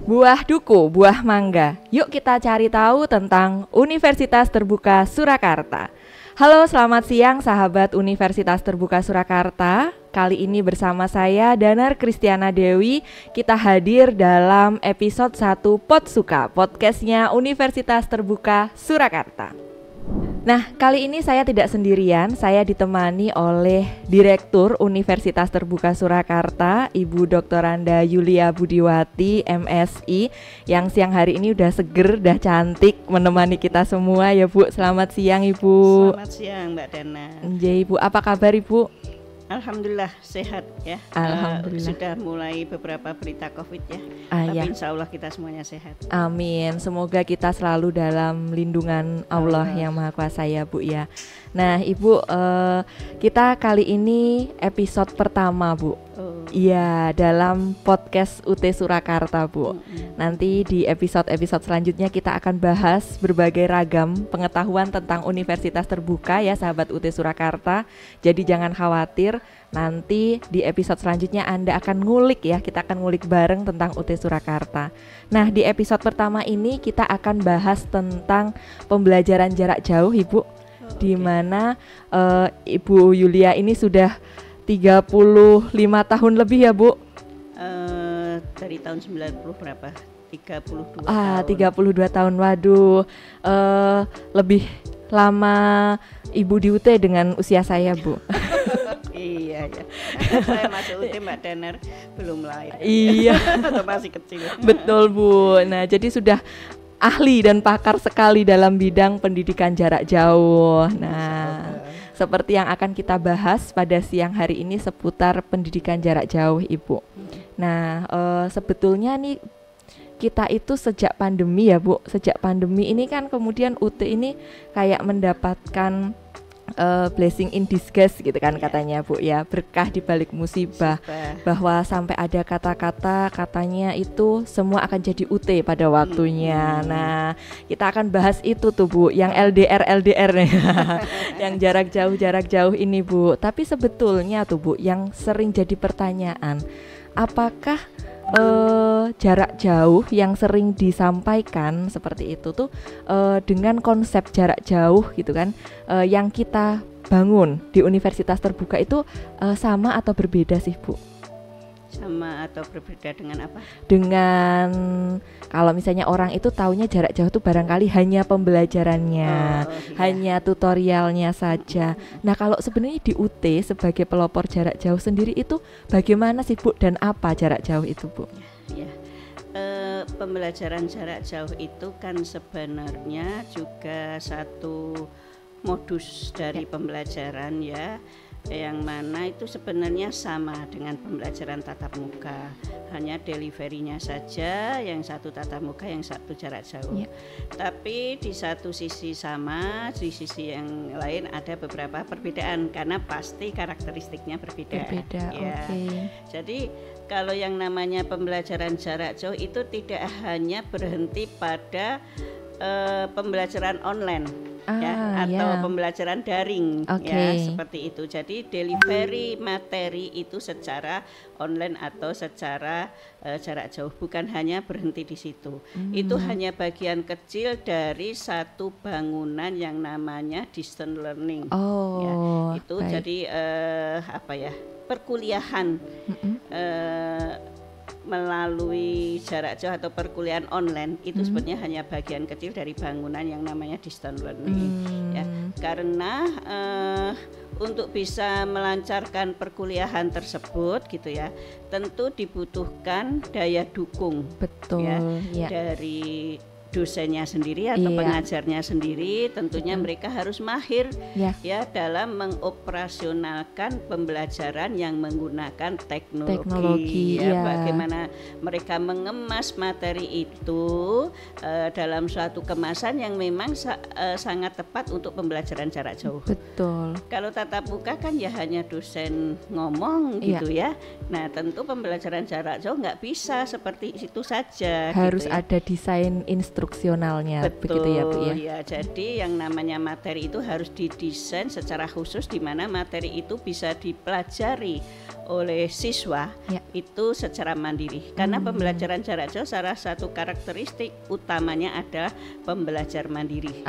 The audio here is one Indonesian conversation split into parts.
Buah duku, buah mangga. Yuk kita cari tahu tentang Universitas Terbuka Surakarta. Halo, selamat siang sahabat Universitas Terbuka Surakarta. Kali ini bersama saya Danar Kristiana Dewi. Kita hadir dalam episode 1 Podsuka, podcastnya Universitas Terbuka Surakarta. Nah, kali ini saya tidak sendirian, saya ditemani oleh Direktur Universitas Terbuka Surakarta, Ibu Dr. Anda Yulia Budiwati, MSI, yang siang hari ini udah seger, udah cantik menemani kita semua ya Bu. Selamat siang Ibu. Selamat siang Mbak Dana. Ibu, apa kabar Ibu? Alhamdulillah sehat ya. Alhamdulillah. Sudah mulai beberapa berita COVID ya. Tapi ya. insya Allah kita semuanya sehat. Amin. Semoga kita selalu dalam lindungan Allah yang Maha Kuasa ya Bu ya. Nah Ibu, kita kali ini episode pertama Bu. Iya, dalam podcast UT Surakarta Bu. Nanti di episode-episode selanjutnya kita akan bahas berbagai ragam pengetahuan tentang Universitas Terbuka ya sahabat UT Surakarta. Jadi jangan khawatir, nanti di episode selanjutnya Anda akan ngulik ya. Kita akan ngulik bareng tentang UT Surakarta. Nah, di episode pertama ini kita akan bahas tentang pembelajaran jarak jauh Ibu. Di mana Ibu Yulia ini sudah 35 tahun lebih ya Bu? Dari tahun 90 berapa? 32 32 tahun, waduh, lebih lama Ibu di UT dengan usia saya Bu. Iya ya. Saya masuk UT Mbak Danar belum lahir. Iya. Atau masih kecil. Betul Bu. Nah jadi sudah ahli dan pakar sekali dalam bidang pendidikan jarak jauh. Nah, seperti yang akan kita bahas pada siang hari ini seputar pendidikan jarak jauh Ibu. Nah, sebetulnya nih kita itu sejak pandemi ya Bu, sejak pandemi ini kan kemudian UT ini kayak mendapatkan blessing in disguise gitu kan katanya Bu ya, berkah di balik musibah, bahwa sampai ada kata-kata katanya itu semua akan jadi UT pada waktunya. Nah, kita akan bahas itu tuh Bu, yang LDR nih. Yang jarak jauh ini Bu. Tapi sebetulnya tuh Bu, yang sering jadi pertanyaan, apakah jarak jauh yang sering disampaikan seperti itu tuh dengan konsep jarak jauh gitu kan, yang kita bangun di Universitas Terbuka itu sama atau berbeda sih Bu? Sama atau berbeda dengan apa? Dengan kalau misalnya orang itu taunya jarak jauh tuh barangkali hanya pembelajarannya, hanya tutorialnya saja. Nah kalau sebenarnya di UT sebagai pelopor jarak jauh sendiri itu bagaimana sih Bu, dan apa jarak jauh itu Bu? Ya, pembelajaran jarak jauh itu kan sebenarnya juga satu modus dari pembelajaran ya, yang mana itu sebenarnya sama dengan pembelajaran tatap muka, hanya deliverynya saja yang satu tatap muka, yang satu jarak jauh. Tapi di satu sisi sama, di sisi yang lain ada beberapa perbedaan karena pasti karakteristiknya berbeda. Ya. Jadi kalau yang namanya pembelajaran jarak jauh itu tidak hanya berhenti pada pembelajaran online atau pembelajaran daring ya, seperti itu. Jadi delivery materi itu secara online atau secara jarak jauh, bukan hanya berhenti di situ. Itu hanya bagian kecil dari satu bangunan yang namanya distance learning. Itu baik. Jadi perkuliahan melalui jarak jauh atau perkuliahan online itu sebenarnya hanya bagian kecil dari bangunan yang namanya distance learning ya. Karena untuk bisa melancarkan perkuliahan tersebut gitu ya, tentu dibutuhkan daya dukung dari dosennya sendiri atau pengajarnya sendiri. Tentunya mereka harus mahir ya dalam mengoperasionalkan pembelajaran yang menggunakan teknologi ya. Bagaimana mereka mengemas materi itu dalam suatu kemasan yang memang sangat tepat untuk pembelajaran jarak jauh. Betul. Kalau tatap muka kan ya hanya dosen ngomong gitu ya. Nah tentu pembelajaran jarak jauh nggak bisa seperti itu saja. Harus gitu ya. ada desain instruksi instruksionalnya. Betul, begitu ya Bu ya. Ya, jadi yang namanya materi itu harus didesain secara khusus, di mana materi itu bisa dipelajari oleh siswa itu secara mandiri. Karena pembelajaran jarak jauh salah satu karakteristik utamanya adalah pembelajar mandiri.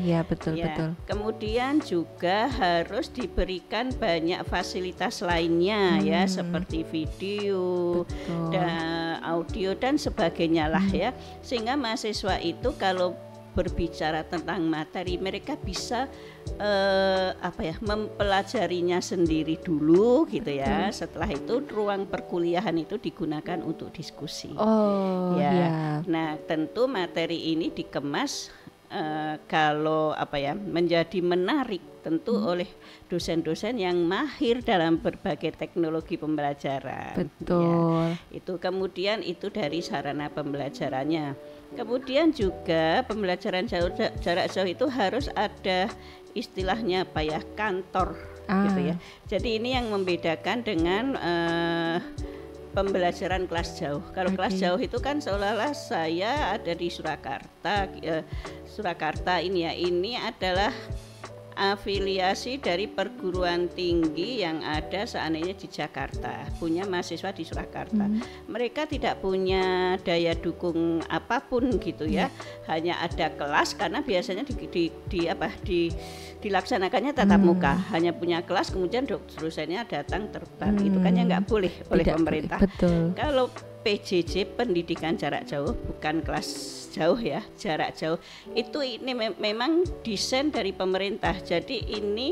Ya betul. Kemudian juga harus diberikan banyak fasilitas lainnya ya, seperti video, dan audio dan sebagainya lah ya, sehingga mahasiswa itu kalau berbicara tentang materi mereka bisa mempelajarinya sendiri dulu gitu ya. Setelah itu ruang perkuliahan itu digunakan untuk diskusi. Nah, tentu materi ini dikemas kalau menjadi menarik tentu oleh dosen-dosen yang mahir dalam berbagai teknologi pembelajaran. Betul. Itu kemudian itu dari sarana pembelajarannya. Kemudian juga pembelajaran jarak jauh itu harus ada istilahnya kantor gitu ya. Jadi ini yang membedakan dengan pembelajaran kelas jauh. Kalau kelas jauh itu kan seolah-olah saya ada di Surakarta. Surakarta ini adalah afiliasi dari perguruan tinggi yang ada seandainya di Jakarta, punya mahasiswa di Surakarta. Mereka tidak punya daya dukung apapun gitu ya. Hanya ada kelas karena biasanya dilaksanakannya tatap muka. Hanya punya kelas, kemudian dosennya datang terbang. Itu kan yang nggak boleh oleh pemerintah. Betul. Kalau PJJ pendidikan jarak jauh, bukan kelas jauh ya, jarak jauh itu ini memang desain dari pemerintah. Jadi ini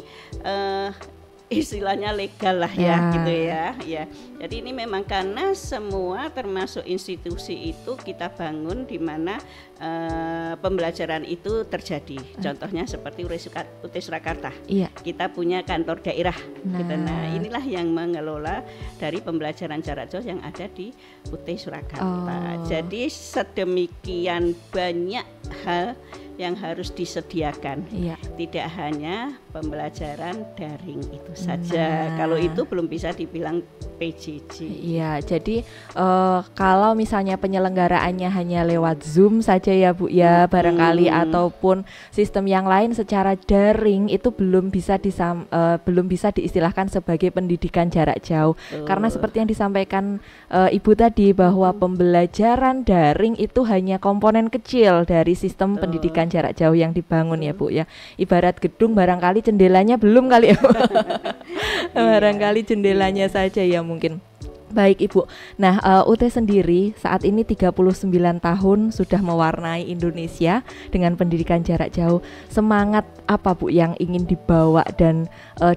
istilahnya legal lah ya gitu ya. Jadi ini memang karena semua termasuk institusi itu kita bangun di mana pembelajaran itu terjadi. Contohnya seperti UT Surakarta. Kita punya kantor daerah. Nah, inilah yang mengelola dari pembelajaran jarak jauh yang ada di UT Surakarta. Jadi sedemikian banyak hal yang harus disediakan. Tidak hanya pembelajaran daring itu saja. Kalau itu belum bisa dibilang PJJ. Jadi kalau misalnya penyelenggaraannya hanya lewat Zoom saja ya Bu ya, barangkali ataupun sistem yang lain secara daring itu belum bisa diistilahkan sebagai pendidikan jarak jauh. Karena seperti yang disampaikan Ibu tadi bahwa pembelajaran daring itu hanya komponen kecil dari sistem pendidikan jarak jauh yang dibangun ya Bu ya. Ibarat gedung barangkali jendelanya belum kali ya. Barangkali jendelanya saja ya mungkin. Baik Ibu. Nah, UT sendiri saat ini 39 tahun sudah mewarnai Indonesia dengan pendidikan jarak jauh. Semangat apa Bu yang ingin dibawa dan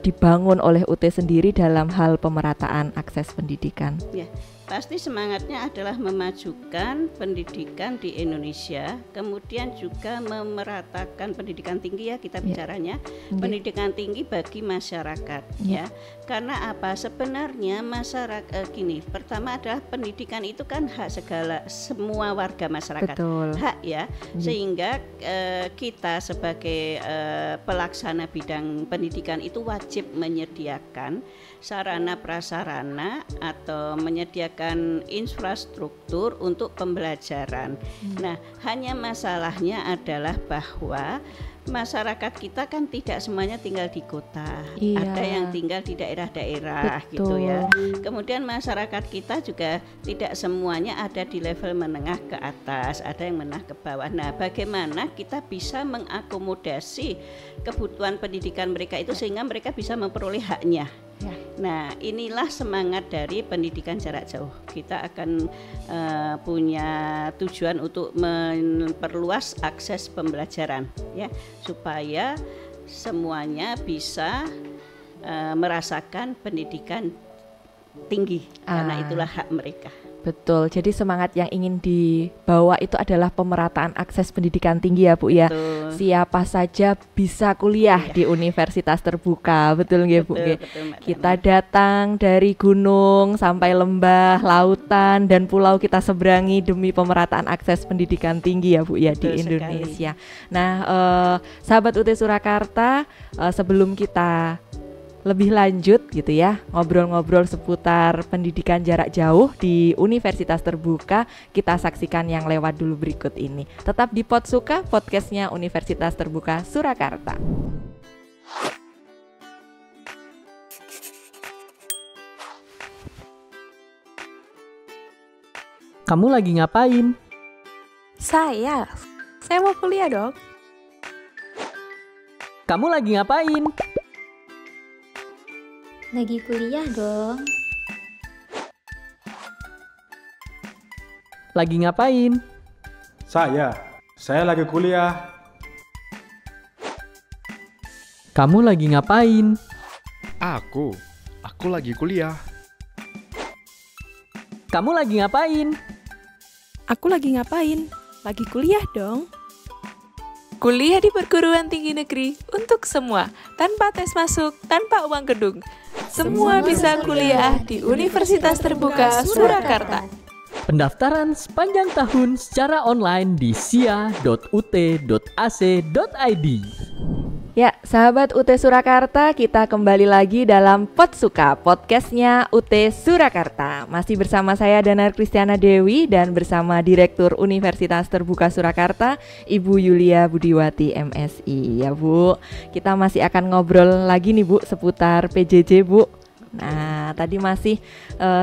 dibangun oleh UT sendiri dalam hal pemerataan akses pendidikan? Pasti semangatnya adalah memajukan pendidikan di Indonesia, kemudian juga memeratakan pendidikan tinggi ya kita bicaranya, pendidikan tinggi bagi masyarakat ya. Karena apa? Sebenarnya masyarakat pertama adalah pendidikan itu kan hak semua warga masyarakat. Hak ya. Sehingga kita sebagai pelaksana bidang pendidikan itu wajib menyediakan sarana prasarana atau menyediakan infrastruktur untuk pembelajaran. Nah, hanya masalahnya adalah bahwa masyarakat kita kan tidak semuanya tinggal di kota, ada yang tinggal di daerah-daerah gitu ya. Kemudian masyarakat kita juga tidak semuanya ada di level menengah ke atas, ada yang menengah ke bawah. Nah, bagaimana kita bisa mengakomodasi kebutuhan pendidikan mereka itu sehingga mereka bisa memperoleh haknya. Nah, inilah semangat dari pendidikan jarak jauh. Kita akan punya tujuan untuk memperluas akses pembelajaran ya, supaya semuanya bisa merasakan pendidikan tinggi karena itulah hak mereka. Betul, jadi semangat yang ingin dibawa itu adalah pemerataan akses pendidikan tinggi ya Bu ya. Siapa saja bisa kuliah di universitas terbuka, betul nggih Bu? Betul, kita datang dari gunung sampai lembah, lautan dan pulau kita seberangi demi pemerataan akses pendidikan tinggi ya Bu ya di Indonesia. Nah, sahabat UT Surakarta, sebelum kita lebih lanjut gitu ya, ngobrol-ngobrol seputar pendidikan jarak jauh di Universitas Terbuka, kita saksikan yang lewat dulu berikut ini. Tetap di Podsuka, podcastnya Universitas Terbuka Surakarta. Kamu lagi ngapain? Saya mau kuliah dong. Kamu lagi ngapain? Lagi kuliah dong. Lagi ngapain? Saya lagi kuliah. Kamu lagi ngapain? Aku lagi kuliah. Kamu lagi ngapain? Aku lagi ngapain? Lagi kuliah dong. Kuliah di perguruan tinggi negeri untuk semua, tanpa tes masuk, tanpa uang gedung. Semua bisa kuliah di Universitas Terbuka Surakarta. Pendaftaran sepanjang tahun secara online di sia.ut.ac.id. Ya, sahabat UT Surakarta, kita kembali lagi dalam Podsuka, podcastnya UT Surakarta. Masih bersama saya Danar Kristiana Dewi dan bersama Direktur Universitas Terbuka Surakarta, Ibu Yulia Budiwati MSI. Ya Bu, kita masih akan ngobrol lagi nih Bu seputar PJJ Bu. Nah, tadi masih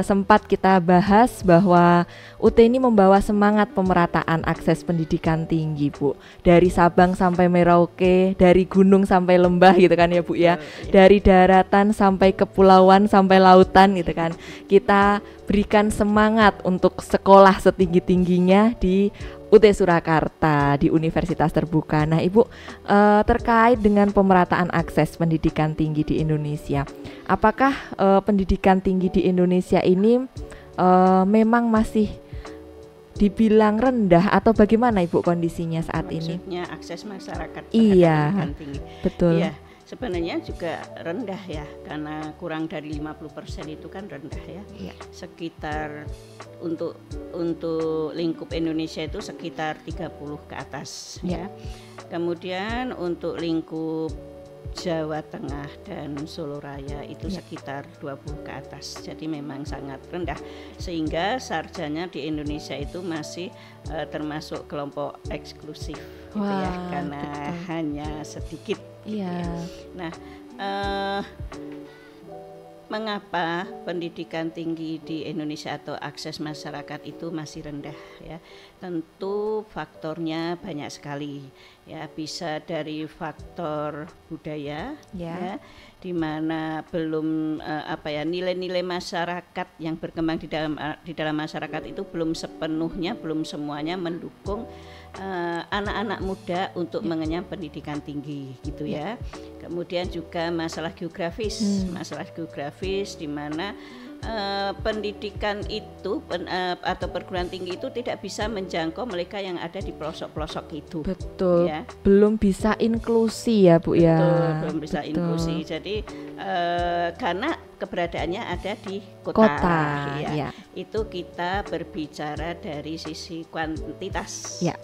sempat kita bahas bahwa UT ini membawa semangat pemerataan akses pendidikan tinggi Bu. Dari Sabang sampai Merauke, dari gunung sampai lembah gitu kan ya Bu ya. Dari daratan sampai kepulauan sampai lautan gitu kan. Kita berikan semangat untuk sekolah setinggi-tingginya di UT Surakarta, di Universitas Terbuka. Nah Ibu, terkait dengan pemerataan akses pendidikan tinggi di Indonesia, apakah pendidikan tinggi di Indonesia ini memang masih dibilang rendah atau bagaimana Ibu kondisinya saat ini? Maksudnya akses masyarakat Iya, pendidikan tinggi. betul. Iya, sebenarnya juga rendah ya, karena kurang dari 50% itu kan rendah ya. Iya. Sekitar untuk lingkup Indonesia itu sekitar 30 ke atas ya. Kemudian untuk lingkup Jawa Tengah dan Solo Raya itu sekitar 20 ke atas. Jadi memang sangat rendah, sehingga sarjana di Indonesia itu masih termasuk kelompok eksklusif gitu ya, karena betul. hanya sedikit gitu Iya. ya. Nah, mengapa pendidikan tinggi di Indonesia atau akses masyarakat itu masih rendah ya? Tentu faktornya banyak sekali ya, bisa dari faktor budaya ya, di mana belum nilai-nilai masyarakat yang berkembang di dalam masyarakat itu belum sepenuhnya, belum semuanya mendukung anak-anak muda untuk mengenyam pendidikan tinggi gitu ya. Kemudian juga masalah geografis, di mana pendidikan itu atau perguruan tinggi itu tidak bisa menjangkau mereka yang ada di pelosok-pelosok itu. Betul. Ya. Belum bisa inklusi ya Bu ya. Betul, belum bisa Betul. inklusi. Jadi karena keberadaannya ada di kota, ya. Itu kita berbicara dari sisi kuantitas. Ya.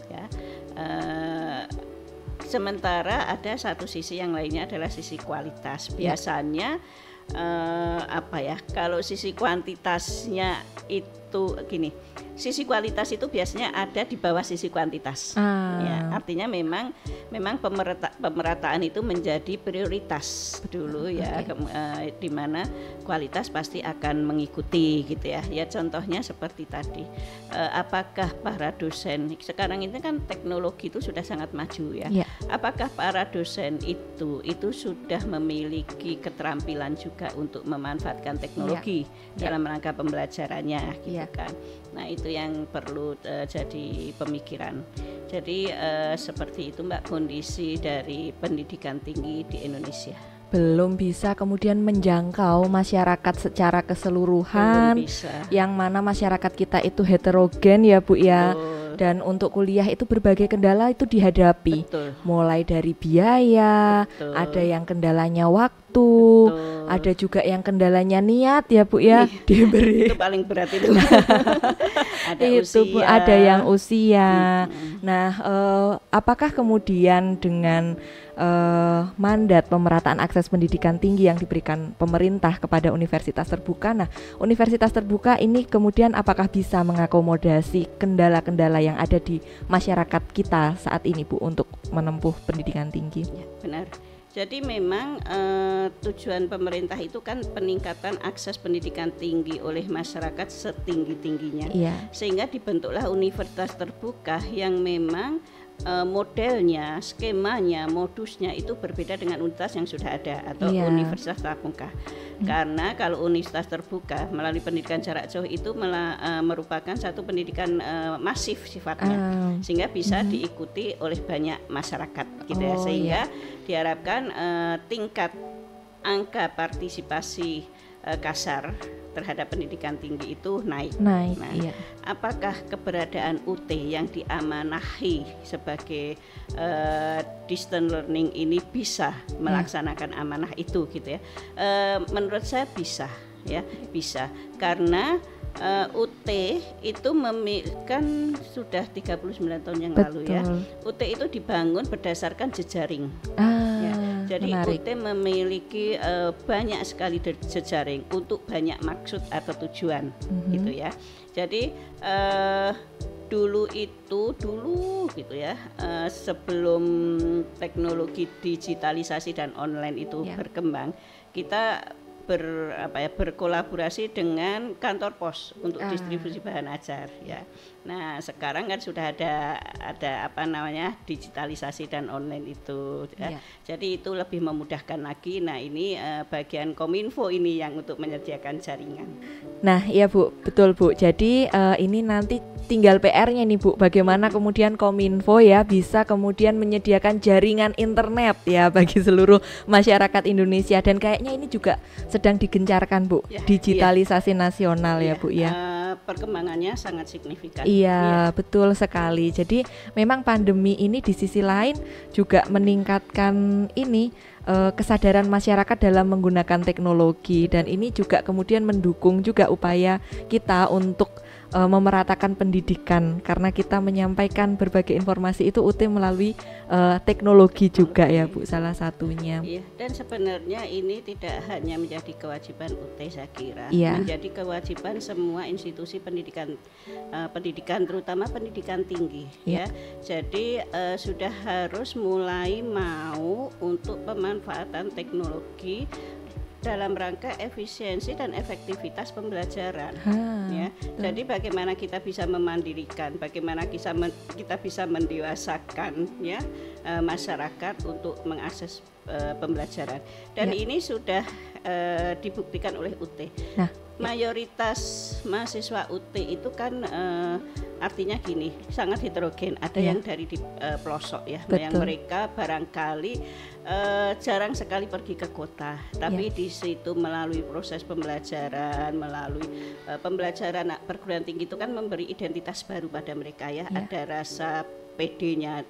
Sementara ada satu sisi yang lainnya adalah sisi kualitas. Biasanya kalau sisi kuantitasnya itu gini, sisi kualitas itu biasanya ada di bawah sisi kuantitas. Ya, artinya memang pemerataan itu menjadi prioritas dulu ya, di mana kualitas pasti akan mengikuti gitu ya. Ya contohnya seperti tadi, apakah para dosen sekarang ini kan teknologi itu sudah sangat maju ya. Apakah para dosen itu sudah memiliki keterampilan juga untuk memanfaatkan teknologi dalam rangka pembelajarannya gitu kan. Nah itu yang perlu jadi pemikiran. Jadi seperti itu Mbak kondisi dari pendidikan tinggi di Indonesia. Belum bisa kemudian menjangkau masyarakat secara keseluruhan, yang mana masyarakat kita itu heterogen ya Bu ya. Dan untuk kuliah itu berbagai kendala itu dihadapi. Mulai dari biaya, ada yang kendalanya waktu, waktu, Betul. ada juga yang kendalanya niat ya Bu ya, diberi. Itu paling berat itu. Ada Itu Bu, usia. ada yang usia. Nah, apakah kemudian dengan mandat pemerataan akses pendidikan tinggi yang diberikan pemerintah kepada universitas terbuka, nah universitas terbuka ini kemudian apakah bisa mengakomodasi kendala-kendala yang ada di masyarakat kita saat ini Bu untuk menempuh pendidikan tinggi? Ya, benar. Jadi memang tujuan pemerintah itu kan peningkatan akses pendidikan tinggi oleh masyarakat setinggi-tingginya. Iya. Sehingga dibentuklah universitas terbuka yang memang modelnya, skemanya, modusnya itu berbeda dengan universitas yang sudah ada atau Iya. universitas tatap muka. Karena kalau universitas terbuka melalui pendidikan jarak jauh itu merupakan satu pendidikan masif sifatnya, sehingga bisa diikuti oleh banyak masyarakat gitu ya, Oh, sehingga diharapkan tingkat angka partisipasi kasar terhadap pendidikan tinggi itu naik. Nah, Iya. apakah keberadaan UT yang diamanahi sebagai distance learning ini bisa melaksanakan amanah itu gitu ya? Menurut saya bisa ya, bisa karena UT itu kan sudah 39 tahun yang lalu ya. UT itu dibangun berdasarkan jejaring. Jadi menarik. UT memiliki banyak sekali jejaring untuk banyak maksud atau tujuan gitu ya. Jadi dulu gitu ya, sebelum teknologi digitalisasi dan online itu berkembang, kita berkolaborasi dengan kantor pos untuk distribusi bahan ajar ya. Nah, sekarang kan sudah ada digitalisasi dan online itu ya. Jadi itu lebih memudahkan lagi. Nah, ini bagian Kominfo ini yang untuk menyediakan jaringan. Nah, iya Bu, betul Bu. Jadi ini nanti tinggal PR-nya nih Bu, bagaimana kemudian Kominfo ya bisa kemudian menyediakan jaringan internet ya bagi seluruh masyarakat Indonesia, dan kayaknya ini juga sedang digencarkan Bu, digitalisasi nasional ya Bu ya. Perkembangannya sangat signifikan. Iya, betul sekali. Jadi memang pandemi ini di sisi lain juga meningkatkan ini kesadaran masyarakat dalam menggunakan teknologi, dan ini juga kemudian mendukung juga upaya kita untuk memeratakan pendidikan, karena kita menyampaikan berbagai informasi itu UT melalui teknologi juga ya Bu, salah satunya. Iya, dan sebenarnya ini tidak hanya menjadi kewajiban UT, saya kira menjadi kewajiban semua institusi pendidikan terutama pendidikan tinggi ya. Jadi sudah harus mulai mau untuk pemanfaatan teknologi dalam rangka efisiensi dan efektivitas pembelajaran ya. Jadi bagaimana kita bisa memandirikan, bagaimana kita bisa mendewasakan ya masyarakat untuk mengakses pembelajaran, dan ini sudah dibuktikan oleh UT. Nah, mayoritas mahasiswa UT itu kan artinya gini, sangat heterogen. Ada yang dari di pelosok ya, yang mereka barangkali jarang sekali pergi ke kota, tapi di situ melalui proses pembelajaran, melalui pembelajaran perguruan tinggi itu kan memberi identitas baru pada mereka ya. Ada rasa PD-nya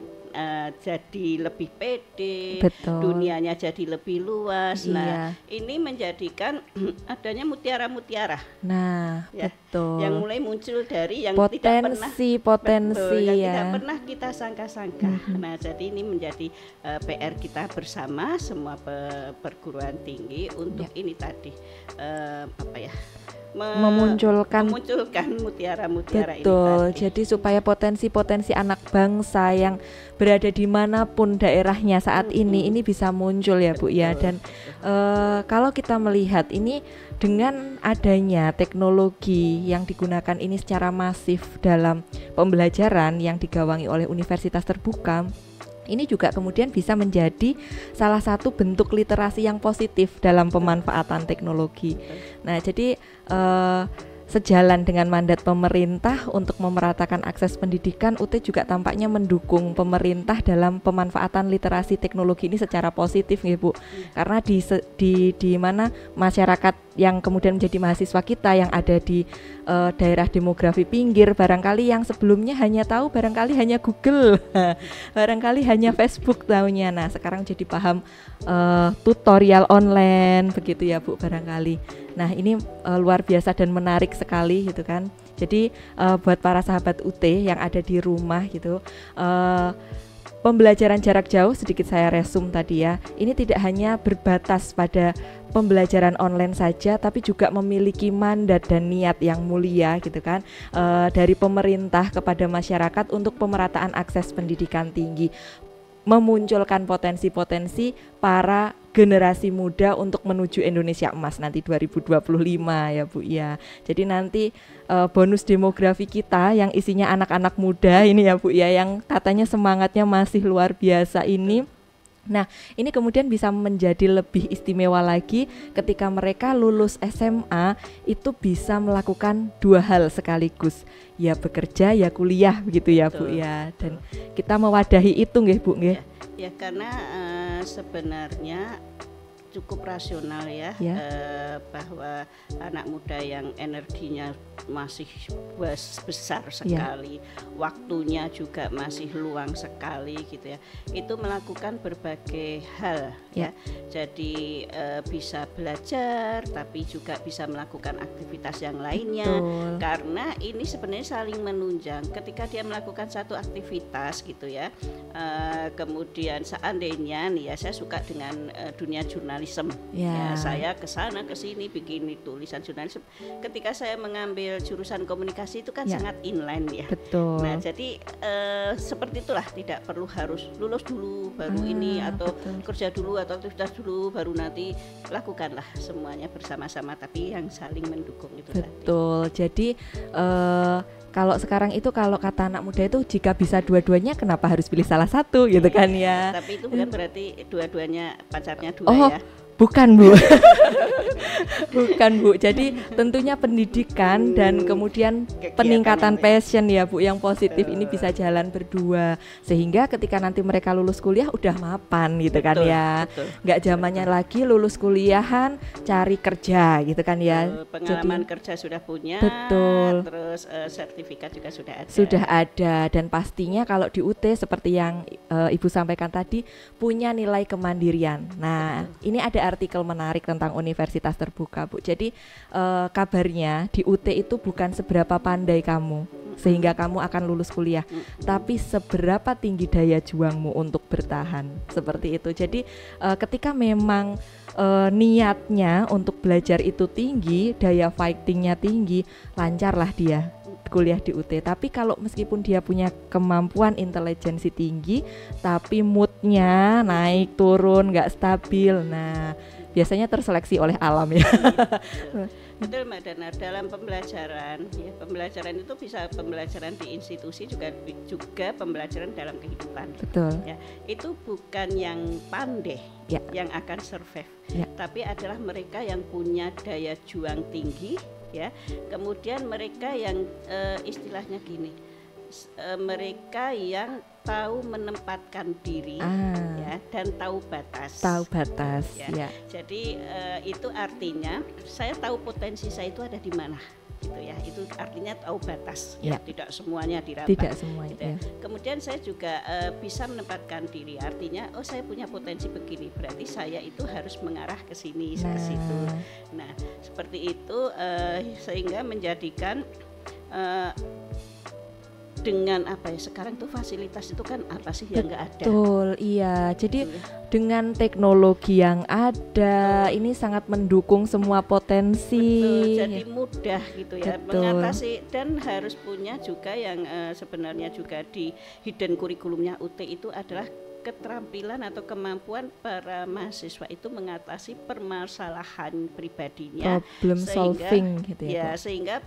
jadi lebih pede, dunianya jadi lebih luas. Nah, ini menjadikan adanya mutiara-mutiara. Nah, ya, betul. Yang mulai muncul dari yang potensi yang ya. tidak pernah kita sangka-sangka. Nah, jadi ini menjadi PR kita bersama semua perguruan tinggi untuk ini tadi memunculkan mutiara-mutiara ini tadi. Jadi supaya potensi-potensi anak bangsa yang berada dimanapun daerahnya saat ini bisa muncul ya Bu ya. Dan kalau kita melihat ini dengan adanya teknologi yang digunakan ini secara masif dalam pembelajaran yang digawangi oleh universitas terbuka, ini juga kemudian bisa menjadi salah satu bentuk literasi yang positif dalam pemanfaatan teknologi. Nah, jadi sejalan dengan mandat pemerintah untuk memeratakan akses pendidikan, UT juga tampaknya mendukung pemerintah dalam pemanfaatan literasi teknologi ini secara positif ya Bu. Karena di mana masyarakat yang kemudian menjadi mahasiswa kita yang ada di daerah demografi pinggir, barangkali yang sebelumnya hanya tahu barangkali hanya Google, barangkali hanya Facebook tahunya. Nah, sekarang jadi paham tutorial online begitu ya Bu barangkali. Nah, ini luar biasa dan menarik sekali gitu kan. Jadi buat para sahabat UT yang ada di rumah gitu, pembelajaran jarak jauh, sedikit saya resum tadi ya, ini tidak hanya berbatas pada pembelajaran online saja, tapi juga memiliki mandat dan niat yang mulia gitu kan, dari pemerintah kepada masyarakat untuk pemerataan akses pendidikan tinggi, memunculkan potensi-potensi para generasi muda untuk menuju Indonesia emas nanti 2025 ya Bu ya. Jadi nanti bonus demografi kita yang isinya anak-anak muda ini ya Bu ya, yang katanya semangatnya masih luar biasa ini. Nah, ini kemudian bisa menjadi lebih istimewa lagi ketika mereka lulus SMA itu bisa melakukan dua hal sekaligus, ya bekerja ya kuliah begitu ya Bu ya. Dan kita mewadahi itu nggih Bu nggih. Ya karena sebenarnya cukup rasional ya. Bahwa anak muda yang energinya masih besar sekali, waktunya juga masih luang sekali gitu ya, itu melakukan berbagai hal ya. Jadi bisa belajar tapi juga bisa melakukan aktivitas yang lainnya. Karena ini sebenarnya saling menunjang. Ketika dia melakukan satu aktivitas gitu ya, kemudian seandainya nih ya, saya suka dengan dunia jurnalisme ya, saya kesana kesini bikin tulisan jurnalisme. Ketika saya mengambil jurusan komunikasi itu kan sangat inline ya. Betul. Nah jadi seperti itulah, tidak perlu harus lulus dulu baru ini, atau kerja dulu atau aktivitas dulu baru nanti, lakukanlah semuanya bersama-sama tapi yang saling mendukung itu. Betul. Jadi kalau sekarang itu kalau kata anak muda itu jika bisa dua-duanya kenapa harus pilih salah satu gitu kan ya. Tapi itu bukan berarti dua-duanya pacarnya dua ya. Bukan Bu. Bukan Bu. Jadi tentunya pendidikan dan kemudian peningkatan passion ya Bu yang positif ini bisa jalan berdua, sehingga ketika nanti mereka lulus kuliah udah mapan gitu kan ya. Nggak zamannya lagi lulus kuliahan cari kerja gitu kan ya. Pengalaman kerja sudah punya. Betul. Terus sertifikat juga sudah ada. Sudah ada, dan pastinya kalau di UT seperti yang Ibu sampaikan tadi punya nilai kemandirian. Nah, ini ada artikel menarik tentang universitas terbuka Bu. Jadi kabarnya di UT itu bukan seberapa pandai kamu sehingga kamu akan lulus kuliah, tapi seberapa tinggi daya juangmu untuk bertahan, seperti itu. Jadi ketika memang niatnya untuk belajar itu tinggi, daya fightingnya tinggi, lancarlah dia kuliah di UT. Tapi kalau meskipun dia punya kemampuan intelijensi tinggi tapi moodnya naik turun nggak stabil, nah biasanya terseleksi oleh alam ya. Betul Mbak Dana, dalam pembelajaran ya, pembelajaran itu bisa pembelajaran di institusi juga pembelajaran dalam kehidupan. Betul. Ya, itu bukan yang pandai yang akan survive, tapi adalah mereka yang punya daya juang tinggi ya. Kemudian mereka yang istilahnya gini, mereka yang tahu menempatkan diri ya, dan tahu batas ya. Jadi itu artinya saya tahu potensi saya itu ada di mana gitu ya. Itu artinya tahu batas ya. Tidak semuanya dirampas. Tidak semuanya gitu ya. Kemudian saya juga bisa menempatkan diri, artinya saya punya potensi begini, berarti saya itu harus mengarah ke sini, ke situ. Nah seperti itu sehingga menjadikan dengan apa ya, sekarang tuh fasilitas itu kan apa sih yang nggak ada. Betul, iya. Jadi dengan teknologi yang ada ini sangat mendukung semua potensi. Betul, jadi mudah gitu ya mengatasi, dan harus punya juga yang sebenarnya juga di hidden kurikulumnya UT itu adalah keterampilan atau kemampuan para mahasiswa itu mengatasi permasalahan pribadinya, problem solving gitu ya. Sehingga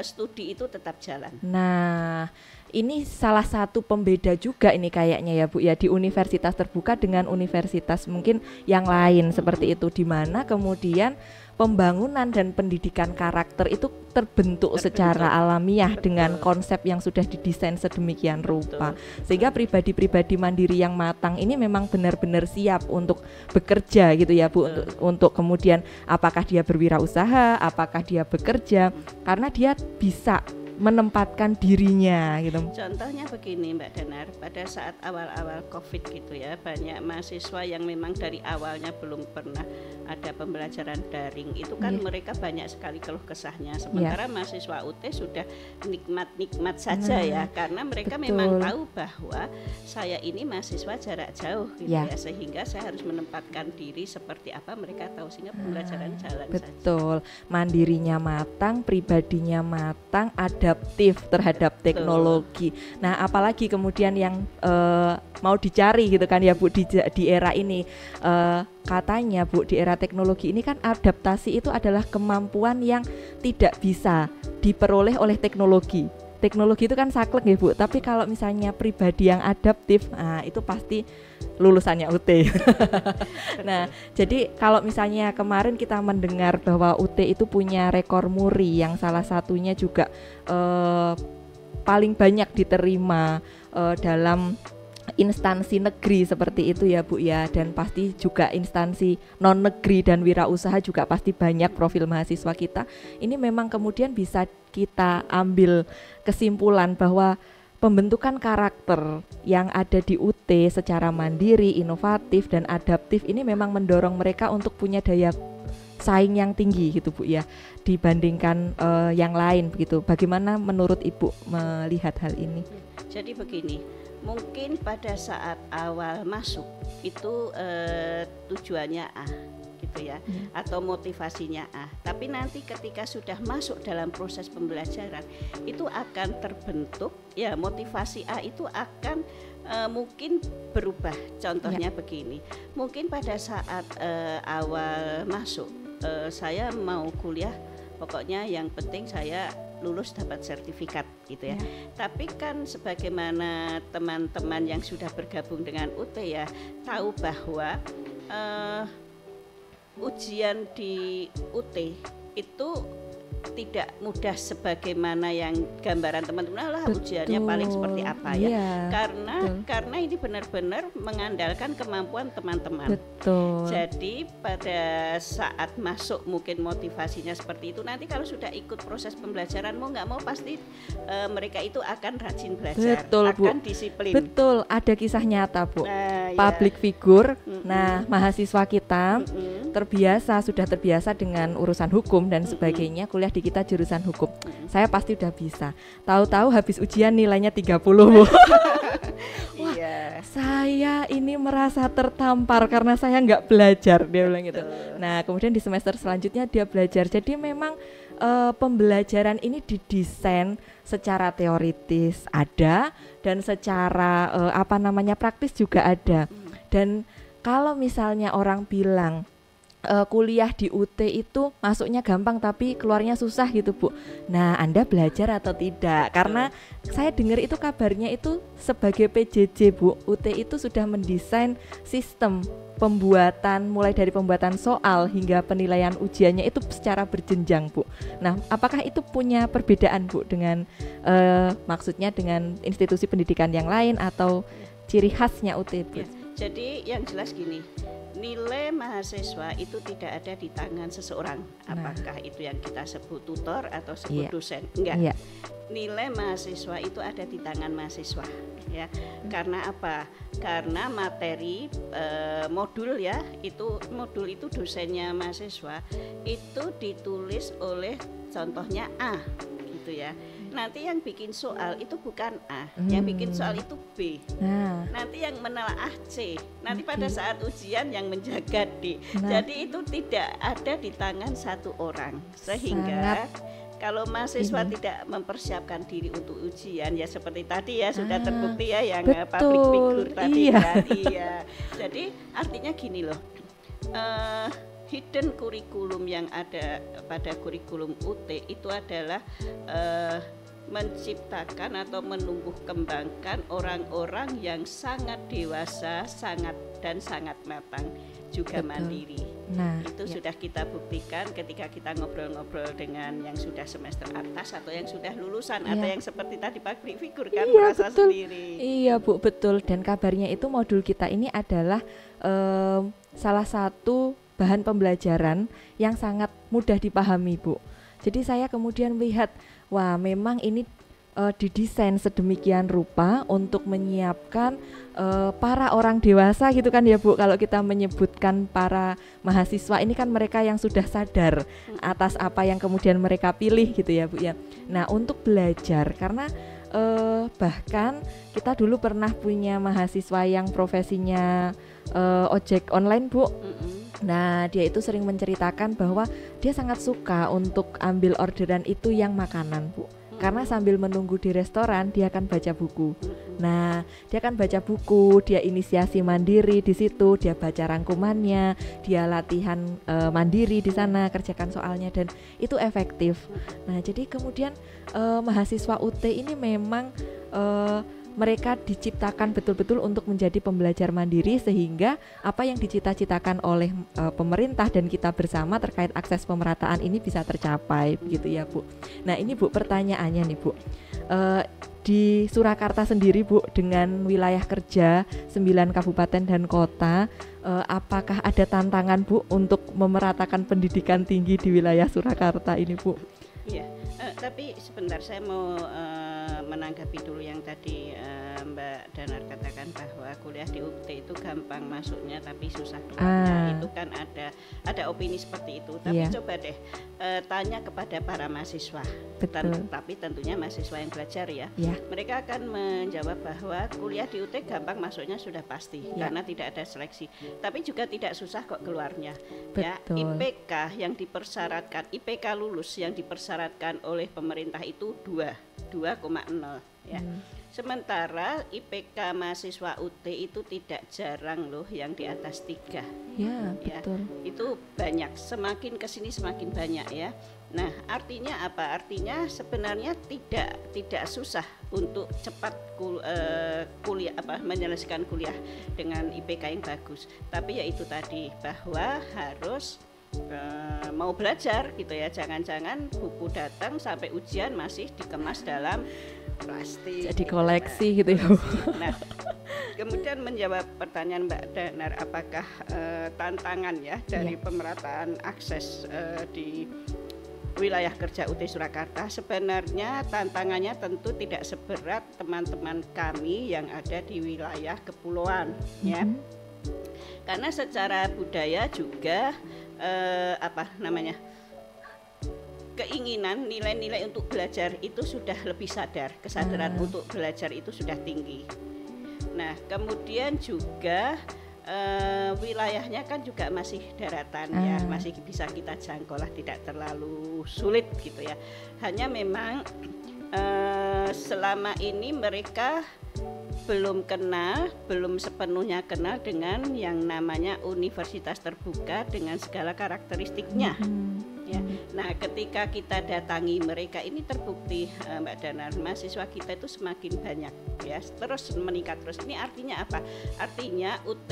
studi itu tetap jalan. Nah, ini salah satu pembeda juga ini kayaknya ya Bu ya, di universitas terbuka dengan universitas mungkin yang lain seperti itu, di mana kemudian pembangunan dan pendidikan karakter itu terbentuk secara alamiah dengan konsep yang sudah didesain sedemikian rupa, sehingga pribadi-pribadi mandiri yang matang ini memang benar-benar siap untuk bekerja gitu ya Bu, untuk kemudian apakah dia berwirausaha, apakah dia bekerja, karena dia bisa menempatkan dirinya gitu. Contohnya begini Mbak Danar, pada saat awal-awal COVID gitu ya, banyak mahasiswa yang memang dari awalnya belum pernah ada pembelajaran daring, itu kan mereka banyak sekali keluh kesahnya. Sementara mahasiswa UT sudah nikmat-nikmat saja ya, karena mereka memang tahu bahwa saya ini mahasiswa jarak jauh gitu ya, sehingga saya harus menempatkan diri seperti apa mereka tahu, sehingga pembelajaran jalan saja. Mandirinya matang, pribadinya matang, adaptif terhadap teknologi. Nah, apalagi kemudian yang mau dicari gitu kan ya Bu di era ini, katanya Bu, di era teknologi ini kan adaptasi itu adalah kemampuan yang tidak bisa diperoleh oleh teknologi. Teknologi itu kan saklek ya Bu, tapi kalau misalnya pribadi yang adaptif, nah itu pasti lulusannya UT. Nah, jadi kalau misalnya kemarin kita mendengar bahwa UT itu punya rekor muri yang salah satunya juga paling banyak diterima dalam instansi negeri seperti itu ya Bu ya, dan pasti juga instansi non negeri dan wirausaha juga pasti banyak profil mahasiswa kita. Ini memang kemudian bisa kita ambil kesimpulan bahwa pembentukan karakter yang ada di UT secara mandiri, inovatif dan adaptif ini memang mendorong mereka untuk punya daya saing yang tinggi gitu Bu ya, dibandingkan yang lain begitu. Bagaimana menurut Ibu melihat hal ini? Jadi begini, mungkin pada saat awal masuk itu tujuannya A gitu ya, atau motivasinya A, tapi nanti ketika sudah masuk dalam proses pembelajaran itu akan terbentuk ya, motivasi A itu akan mungkin berubah. Contohnya begini, mungkin pada saat awal masuk saya mau kuliah, pokoknya yang penting saya lulus dapat sertifikat gitu ya. Tapi kan sebagaimana teman-teman yang sudah bergabung dengan UT ya tahu bahwa ujian di UT itu tidak mudah sebagaimana yang gambaran teman-teman lah ujiannya paling seperti apa ya. Karena ini benar-benar mengandalkan kemampuan teman-teman. Jadi pada saat masuk mungkin motivasinya seperti itu, nanti kalau sudah ikut proses pembelajaran mau nggak mau pasti mereka itu akan rajin belajar, akan disiplin. Betul, ada kisah nyata Bu. Public figure. Nah, mahasiswa kita sudah terbiasa dengan urusan hukum dan sebagainya, kuliah di kita jurusan hukum. Saya pasti udah bisa. Tahu-tahu habis ujian nilainya 30 Bu. Wah, saya ini merasa tertampar karena saya nggak belajar, dia bilang gitu. Nah, kemudian di semester selanjutnya dia belajar. Jadi memang pembelajaran ini didesain secara teoritis ada dan secara praktis juga ada. Dan kalau misalnya orang bilang kuliah di UT itu masuknya gampang tapi keluarnya susah gitu Bu. Nah, Anda belajar atau tidak? Karena saya dengar itu kabarnya itu sebagai PJJ Bu, UT itu sudah mendesain sistem pembuatan, mulai dari pembuatan soal hingga penilaian ujiannya itu secara berjenjang Bu. Nah, apakah itu punya perbedaan Bu dengan maksudnya dengan institusi pendidikan yang lain atau ciri khasnya UT Bu? Jadi yang jelas gini, nilai mahasiswa itu tidak ada di tangan seseorang. Apakah itu yang kita sebut tutor atau sebut dosen? Enggak. Nilai mahasiswa itu ada di tangan mahasiswa ya. Karena apa? Karena materi modul itu dosennya mahasiswa itu ditulis oleh contohnya A gitu ya. Nanti yang bikin soal itu bukan A, yang bikin soal itu B. Nanti yang menelaah C. Nanti pada saat ujian yang menjaga D. Jadi itu tidak ada di tangan satu orang. Sehingga kalau mahasiswa tidak mempersiapkan diri untuk ujian ya seperti tadi ya sudah terbukti ya yang public figure tadi kan. Jadi artinya gini loh. Hidden kurikulum yang ada pada kurikulum UT itu adalah menciptakan atau menumbuh kembangkan orang-orang yang sangat dewasa, sangat matang, juga Betul. mandiri. Nah, Itu sudah kita buktikan ketika kita ngobrol-ngobrol dengan yang sudah semester atas atau yang sudah lulusan, Iya. atau yang seperti tadi public figure kan, Iya, merasa betul. sendiri. Iya Bu, betul. Dan kabarnya itu modul kita ini adalah salah satu bahan pembelajaran yang sangat mudah dipahami Bu. Jadi saya kemudian melihat, wah memang ini didesain sedemikian rupa untuk menyiapkan para orang dewasa gitu kan ya Bu. Kalau kita menyebutkan para mahasiswa ini kan mereka yang sudah sadar atas apa yang kemudian mereka pilih gitu ya Bu ya. Nah untuk belajar, karena bahkan kita dulu pernah punya mahasiswa yang profesinya ojek online Bu. Nah dia itu sering menceritakan bahwa dia sangat suka untuk ambil orderan itu yang makanan Bu, karena sambil menunggu di restoran dia akan baca buku. Nah dia akan baca buku, dia inisiasi mandiri di situ, dia baca rangkumannya, dia latihan mandiri di sana, kerjakan soalnya, dan itu efektif. Nah jadi kemudian mahasiswa UT ini memang mereka diciptakan betul-betul untuk menjadi pembelajar mandiri, sehingga apa yang dicita-citakan oleh pemerintah dan kita bersama terkait akses pemerataan ini bisa tercapai, begitu ya Bu. Nah ini Bu, pertanyaannya nih Bu, di Surakarta sendiri Bu, dengan wilayah kerja 9 kabupaten dan kota, apakah ada tantangan Bu untuk memeratakan pendidikan tinggi di wilayah Surakarta ini Bu? Iya, tapi sebentar saya mau menanggapi dulu yang tadi Mbak Danar katakan bahwa kuliah di UT itu gampang masuknya tapi susah keluarnya. Itu kan ada opini seperti itu. Tapi Iya. coba deh tanya kepada para mahasiswa. Betul. Tapi tentunya mahasiswa yang belajar ya. Ya. Mereka akan menjawab bahwa kuliah di UT gampang masuknya sudah pasti Ya. karena tidak ada seleksi. Tapi juga tidak susah kok keluarnya. Ya, Betul. IPK yang dipersyaratkan, IPK lulus yang dipersyaratkan oleh pemerintah itu 2,0 ya. Sementara IPK mahasiswa UT itu tidak jarang loh yang di atas 3. Ya, Ya, betul. itu banyak, semakin kesini semakin banyak ya. Nah artinya apa? Artinya sebenarnya tidak susah untuk cepat kuliah menyelesaikan kuliah dengan IPK yang bagus. Tapi ya itu tadi, bahwa harus mau belajar gitu ya. Jangan-jangan buku datang sampai ujian masih dikemas dalam plastik. Jadi koleksi gitu ya Bu. Nah, kemudian menjawab pertanyaan Mbak Danar, apakah tantangan ya dari pemerataan akses di wilayah kerja UT Surakarta? Sebenarnya tantangannya tentu tidak seberat teman-teman kami yang ada di wilayah kepulauan ya. Karena secara budaya juga keinginan nilai-nilai untuk belajar itu sudah lebih sadar, kesadaran untuk belajar itu sudah tinggi. Nah kemudian juga wilayahnya kan juga masih daratan ya, masih bisa kita jangkau lah, tidak terlalu sulit gitu ya. Hanya memang selama ini mereka belum sepenuhnya kenal dengan yang namanya universitas terbuka dengan segala karakteristiknya. Ya. Nah, ketika kita datangi mereka ini terbukti Mbak Danar, mahasiswa kita itu semakin banyak ya, terus meningkat terus. Ini artinya apa? Artinya UT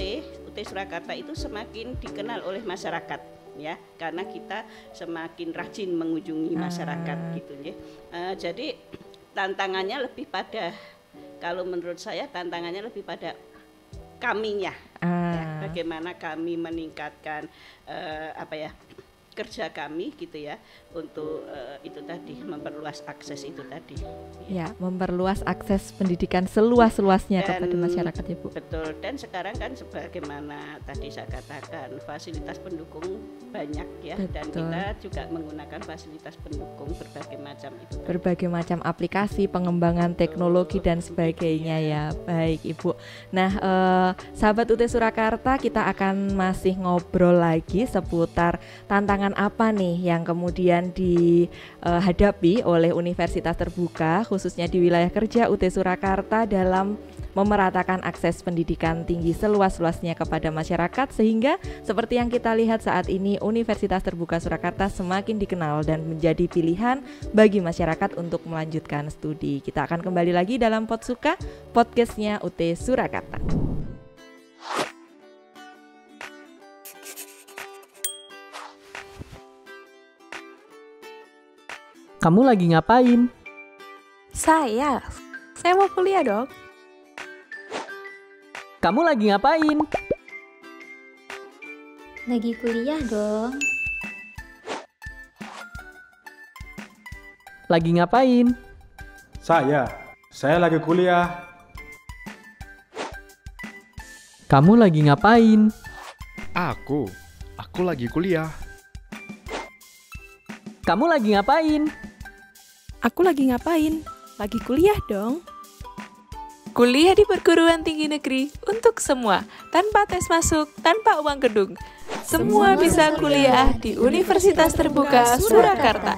Surakarta itu semakin dikenal oleh masyarakat ya, karena kita semakin rajin mengunjungi masyarakat gitu ya. Jadi tantangannya lebih pada, kalau menurut saya tantangannya lebih pada kaminya ya, bagaimana kami meningkatkan kerja kami gitu ya, untuk itu tadi, memperluas akses itu tadi ya, memperluas akses pendidikan seluas-luasnya kepada masyarakat ya Bu. Betul. Dan sekarang kan sebagaimana tadi saya katakan, fasilitas pendukung banyak ya. Betul. Dan kita juga menggunakan fasilitas pendukung berbagai macam itu tadi. Berbagai macam aplikasi, pengembangan teknologi dan sebagainya ya. Baik Ibu. Nah sahabat UT Surakarta, kita akan masih ngobrol lagi seputar tantangan tantangan apa nih yang kemudian dihadapi oleh Universitas Terbuka khususnya di wilayah kerja UT Surakarta dalam memeratakan akses pendidikan tinggi seluas-luasnya kepada masyarakat, sehingga seperti yang kita lihat saat ini Universitas Terbuka Surakarta semakin dikenal dan menjadi pilihan bagi masyarakat untuk melanjutkan studi. Kita akan kembali lagi dalam Potsuka, podcastnya UT Surakarta. Kamu lagi ngapain? Saya mau kuliah dong. Kamu lagi ngapain? Lagi kuliah dong. Lagi ngapain? Saya lagi kuliah. Kamu lagi ngapain? Aku lagi kuliah. Kamu lagi ngapain? Aku lagi ngapain? Lagi kuliah dong. Kuliah di perguruan tinggi negeri untuk semua, tanpa tes masuk, tanpa uang gedung. Semua bisa kuliah di Universitas Terbuka Surakarta.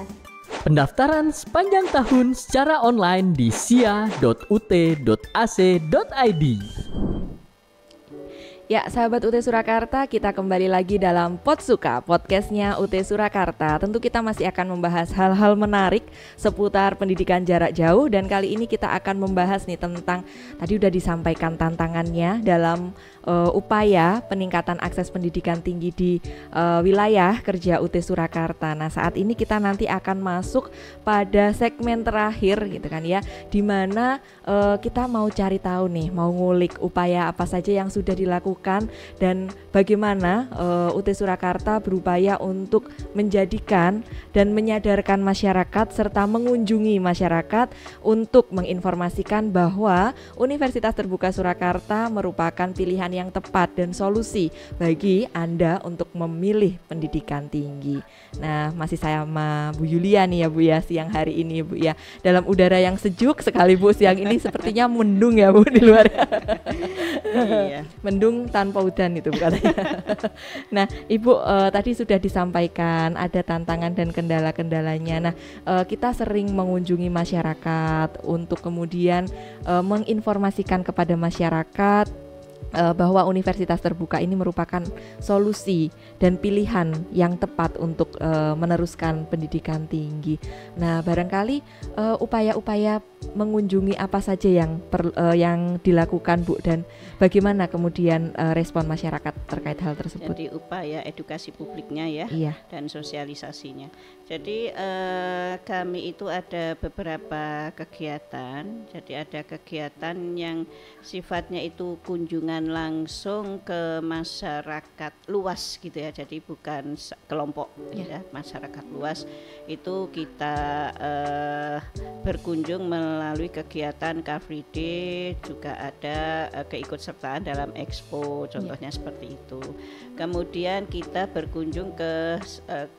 Pendaftaran sepanjang tahun secara online di sia.ut.ac.id. Ya, sahabat UT Surakarta, kita kembali lagi dalam Potsuka, podcastnya UT Surakarta. Tentu kita masih akan membahas hal-hal menarik seputar pendidikan jarak jauh, dan kali ini kita akan membahas nih tentang, tadi udah disampaikan tantangannya dalam upaya peningkatan akses pendidikan tinggi di wilayah kerja UT Surakarta. Nah, saat ini kita nanti akan masuk pada segmen terakhir gitu kan ya, di mana kita mau cari tahu nih, mau ngulik upaya apa saja yang sudah dilakukan dan bagaimana UT Surakarta berupaya untuk menjadikan dan menyadarkan masyarakat serta mengunjungi masyarakat untuk menginformasikan bahwa Universitas Terbuka Surakarta merupakan pilihan yang tepat dan solusi bagi Anda untuk memilih pendidikan tinggi. Nah, masih saya sama Bu Yulia nih ya Bu ya, siang hari ini Bu ya, dalam udara yang sejuk sekali Bu, siang ini sepertinya mendung ya Bu di luar. Iya. Mendung tanpa hujan itu Bu katanya. Nah, Ibu tadi sudah disampaikan ada tantangan dan kendala-kendalanya. Nah, kita sering mengunjungi masyarakat untuk kemudian menginformasikan kepada masyarakat bahwa Universitas Terbuka ini merupakan solusi dan pilihan yang tepat untuk meneruskan pendidikan tinggi. Nah, barangkali upaya-upaya mengunjungi apa saja yang dilakukan Bu, dan bagaimana kemudian respon masyarakat terkait hal tersebut? Jadi upaya edukasi publiknya ya, Iya. dan sosialisasinya. Jadi kami itu ada beberapa kegiatan. Jadi ada kegiatan yang sifatnya itu kunjungan langsung ke masyarakat luas gitu ya. Jadi bukan kelompok ya, masyarakat luas. Itu kita berkunjung melalui kegiatan Car Free Day, juga ada keikutsertaan dalam expo, contohnya seperti itu. Kemudian kita berkunjung ke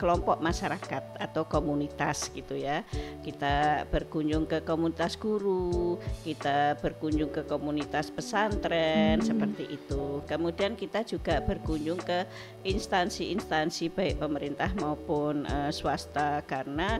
kelompok masyarakat atau komunitas gitu ya. Kita berkunjung ke komunitas guru, kita berkunjung ke komunitas pesantren seperti itu. Kemudian kita juga berkunjung ke instansi-instansi baik pemerintah maupun swasta, karena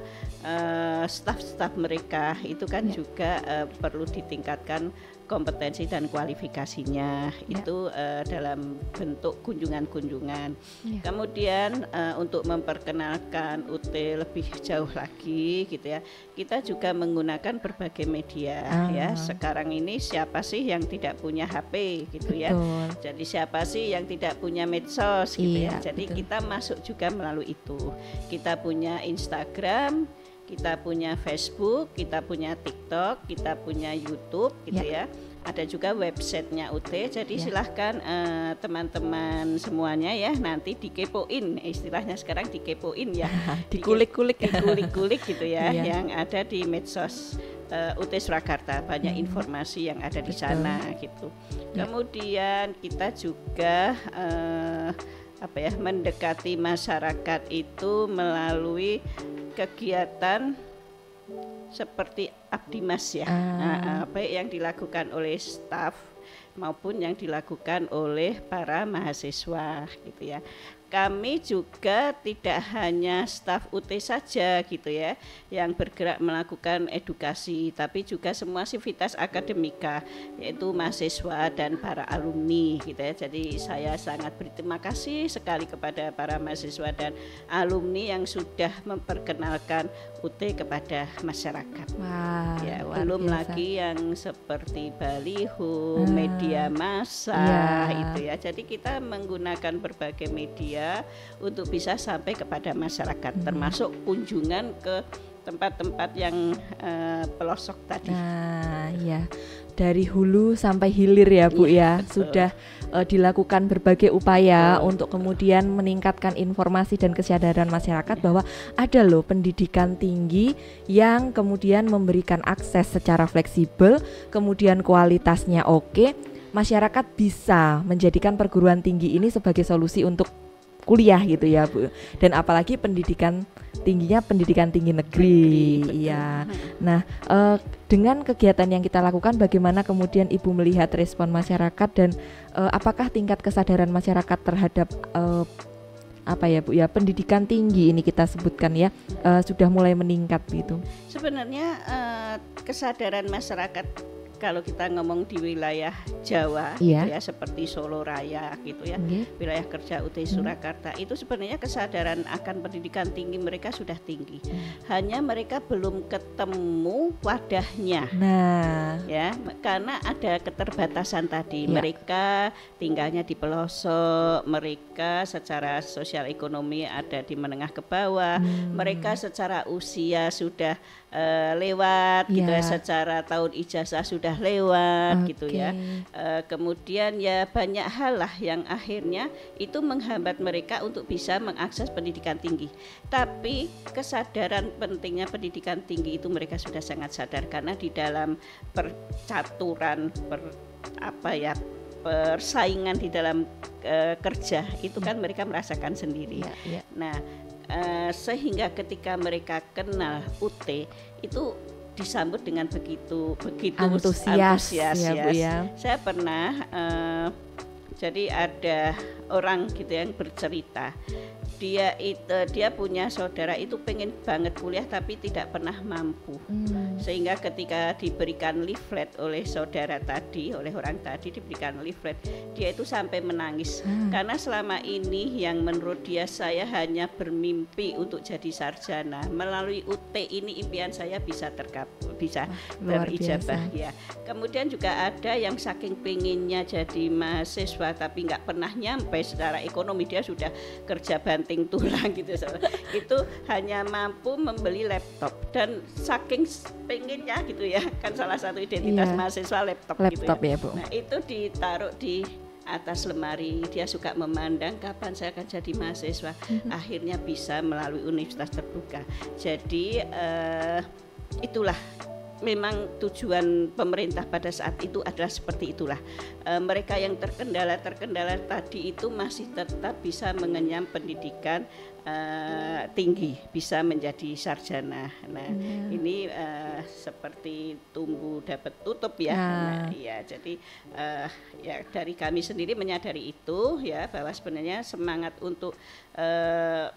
staf-staf mereka itu kan juga perlu ditingkatkan kompetensi dan kualifikasinya itu dalam bentuk kunjungan-kunjungan. Kemudian untuk memperkenalkan UT lebih jauh lagi gitu ya, kita juga menggunakan berbagai media ya. Sekarang ini siapa sih yang tidak punya HP gitu ya? Jadi siapa sih yang tidak punya medsos gitu ya? Jadi kita masuk juga melalui itu. Kita punya Instagram, kita punya Facebook, kita punya TikTok, kita punya YouTube gitu ya. Ada juga websitenya UT, jadi silahkan teman-teman semuanya ya nanti dikepoin, istilahnya sekarang dikepoin ya, dikulik-kulik gitu ya, yang ada di medsos UT Surakarta, banyak informasi yang ada di sana gitu. Kemudian kita juga mendekati masyarakat itu melalui kegiatan seperti Abdimas ya, baik yang dilakukan oleh staf maupun yang dilakukan oleh para mahasiswa gitu ya. kami juga tidak hanya staf UT saja gitu ya yang bergerak melakukan edukasi, tapi juga semua sivitas akademika, yaitu mahasiswa dan para alumni gitu ya. Jadi saya sangat berterima kasih sekali kepada para mahasiswa dan alumni yang sudah memperkenalkan UT kepada masyarakat. Wah, ya, luar belum biasa. lagi yang seperti baliho, media massa itu ya. Jadi kita menggunakan berbagai media untuk bisa sampai kepada masyarakat, termasuk kunjungan ke tempat-tempat yang pelosok tadi. Nah, ya. Dari hulu sampai hilir ya Bu ya, sudah dilakukan berbagai upaya untuk kemudian meningkatkan informasi dan kesadaran masyarakat bahwa ada loh pendidikan tinggi yang kemudian memberikan akses secara fleksibel, kemudian kualitasnya oke, masyarakat bisa menjadikan perguruan tinggi ini sebagai solusi untuk kuliah gitu ya Bu. Dan apalagi pendidikan tingginya pendidikan tinggi negeri. Iya. Nah, dengan kegiatan yang kita lakukan, bagaimana kemudian Ibu melihat respon masyarakat dan apakah tingkat kesadaran masyarakat terhadap apa ya Bu ya, pendidikan tinggi ini kita sebutkan ya, sudah mulai meningkat gitu. Sebenarnya kesadaran masyarakat kalau kita ngomong di wilayah Jawa gitu ya, seperti Solo Raya gitu ya, wilayah kerja UT Surakarta, itu sebenarnya kesadaran akan pendidikan tinggi mereka sudah tinggi. Hanya mereka belum ketemu wadahnya. Nah, ya, karena ada keterbatasan tadi. Mereka tinggalnya di pelosok, mereka secara sosial ekonomi ada di menengah ke bawah, mereka secara usia sudah lewat gitu ya, secara tahun ijazah sudah lewat gitu ya. Kemudian ya banyak hal lah yang akhirnya itu menghambat mereka untuk bisa mengakses pendidikan tinggi. Tapi kesadaran pentingnya pendidikan tinggi itu mereka sudah sangat sadar, karena di dalam percaturan persaingan di dalam kerja itu kan mereka merasakan sendiri. Nah, sehingga ketika mereka kenal UT itu disambut dengan begitu antusias ya, Bu ya. Saya pernah jadi ada orang gitu yang bercerita, dia punya saudara itu pengen banget kuliah tapi tidak pernah mampu, sehingga ketika diberikan leaflet oleh saudara tadi, oleh orang tadi diberikan leaflet, dia itu sampai menangis karena selama ini yang menurut dia, saya hanya bermimpi untuk jadi sarjana, melalui UT ini impian saya bisa terijabah ya. Kemudian juga ada yang saking pengennya jadi mahasiswa tapi nggak pernah nyampe secara ekonomi, dia sudah kerja banting tulang gitu, itu hanya mampu membeli laptop, dan saking pengennya gitu ya, kan salah satu identitas mahasiswa laptop gitu ya. Bu. Nah itu ditaruh di atas lemari, dia suka memandang kapan saya akan jadi mahasiswa, akhirnya bisa melalui universitas terbuka. Jadi itulah memang tujuan pemerintah pada saat itu adalah seperti itulah. Mereka yang terkendala tadi itu masih tetap bisa mengenyam pendidikan tinggi, bisa menjadi sarjana. Nah, ini seperti tumbuh dapat tutup ya. Nah, ya, jadi ya dari kami sendiri menyadari itu ya, bahwa sebenarnya semangat untuk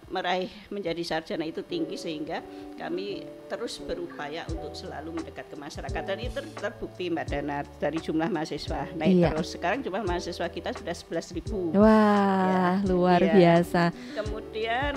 meraih menjadi sarjana itu tinggi, sehingga kami terus berupaya untuk selalu mendekat ke masyarakat, dan itu terbukti Mbak Dana dari jumlah mahasiswa naik terus. Sekarang jumlah mahasiswa kita sudah 11.000. Wah, luar biasa. Kemudian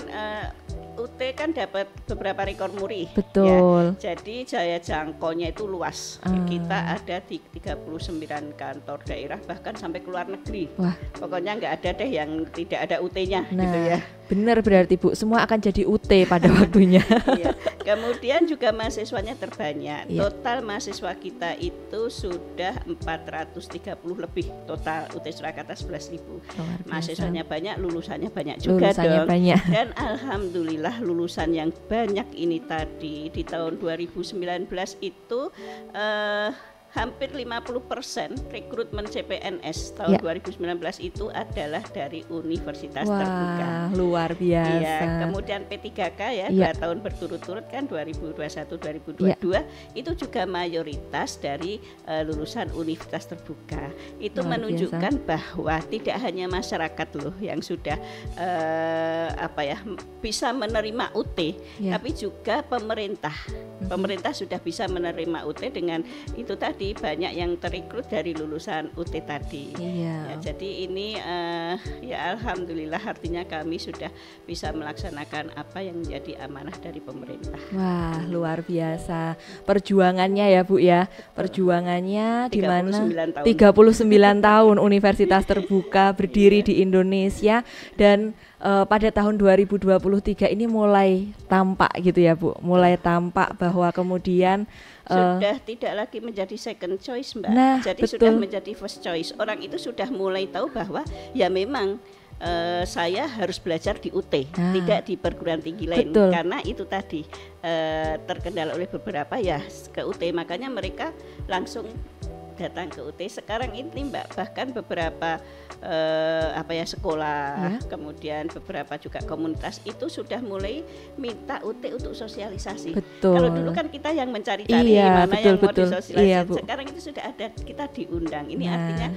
UT kan dapat beberapa rekor muri. Betul. Ya. Jadi jaya jangkaunya itu luas. Kita ada di 39 kantor daerah, bahkan sampai ke luar negeri. Wah. Pokoknya nggak ada deh yang tidak ada UT-nya gitu ya. Benar berarti Bu, semua akan jadi UT pada waktunya. Iya. Kemudian juga mahasiswanya terbanyak. Total mahasiswa kita itu sudah 430 lebih. Total UT Surakarta 11.000. Mahasiswanya banyak, lulusannya banyak juga dong. Banyak. Dan alhamdulillah lulusan yang banyak ini tadi di tahun 2019 itu hampir 50% rekrutmen CPNS tahun 2019 itu adalah dari universitas terbuka. Luar biasa. Iya, kemudian P3K ya, 2 tahun berturut-turut kan 2021-2022 itu juga mayoritas dari lulusan universitas terbuka. Itu luar menunjukkan biasa. Bahwa tidak hanya masyarakat loh yang sudah bisa menerima UT, tapi juga pemerintah. Pemerintah sudah bisa menerima UT dengan itu tadi banyak yang terekrut dari lulusan UT tadi. Ya, jadi ini ya alhamdulillah artinya kami sudah bisa melaksanakan apa yang menjadi amanah dari pemerintah. Wah, luar biasa perjuangannya ya Bu ya. Perjuangannya di mana 39 tahun Universitas Terbuka berdiri di Indonesia dan pada tahun 2023 ini mulai tampak gitu ya Bu. Mulai tampak bahwa kemudian sudah tidak lagi menjadi second choice Mbak. Jadi betul. Sudah menjadi first choice. Orang itu sudah mulai tahu bahwa ya memang saya harus belajar di UT, tidak di perguruan tinggi lain. Betul. Karena itu tadi terkendala oleh beberapa ya ke UT, makanya mereka langsung datang ke UT. Sekarang ini Mbak, bahkan beberapa sekolah, kemudian beberapa juga komunitas itu sudah mulai minta UT untuk sosialisasi. Betul. Kalau dulu kan kita yang mencari-cari mana yang mau disosialisasi. Sekarang itu sudah ada, kita diundang. Ini artinya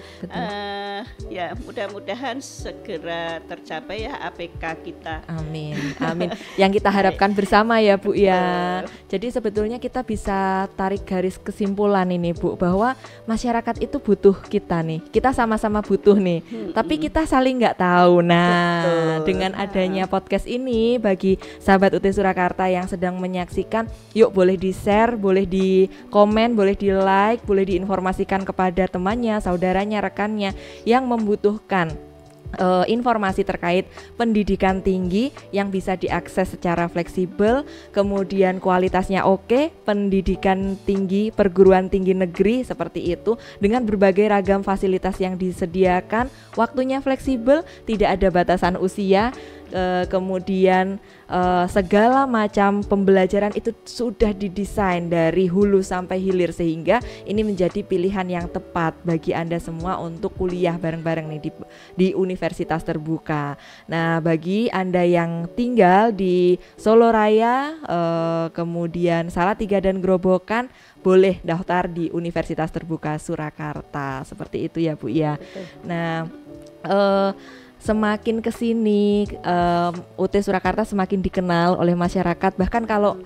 ya mudah-mudahan segera tercapai ya APK kita. Amin, amin. Yang kita harapkan bersama ya Bu ya. Jadi sebetulnya kita bisa tarik garis kesimpulan ini Bu, bahwa masyarakat itu butuh kita nih. Kita sama-sama butuh nih. Tapi kita saling nggak tahu. Nah, dengan adanya podcast ini bagi sahabat UT Surakarta yang sedang menyaksikan, yuk boleh di-share, boleh di-komen, boleh di-like, boleh diinformasikan kepada temannya, saudaranya, rekannya yang membutuhkan informasi terkait pendidikan tinggi yang bisa diakses secara fleksibel, kemudian kualitasnya oke, pendidikan tinggi, perguruan tinggi negeri seperti itu dengan berbagai ragam fasilitas yang disediakan, waktunya fleksibel, tidak ada batasan usia, kemudian segala macam pembelajaran itu sudah didesain dari hulu sampai hilir sehingga ini menjadi pilihan yang tepat bagi Anda semua untuk kuliah bareng-bareng nih di Universitas Terbuka. Nah, bagi Anda yang tinggal di Solo Raya, kemudian Salatiga dan Grobogan, boleh daftar di Universitas Terbuka Surakarta. Seperti itu ya Bu ya. Nah, semakin kesini UT Surakarta semakin dikenal oleh masyarakat. Bahkan kalau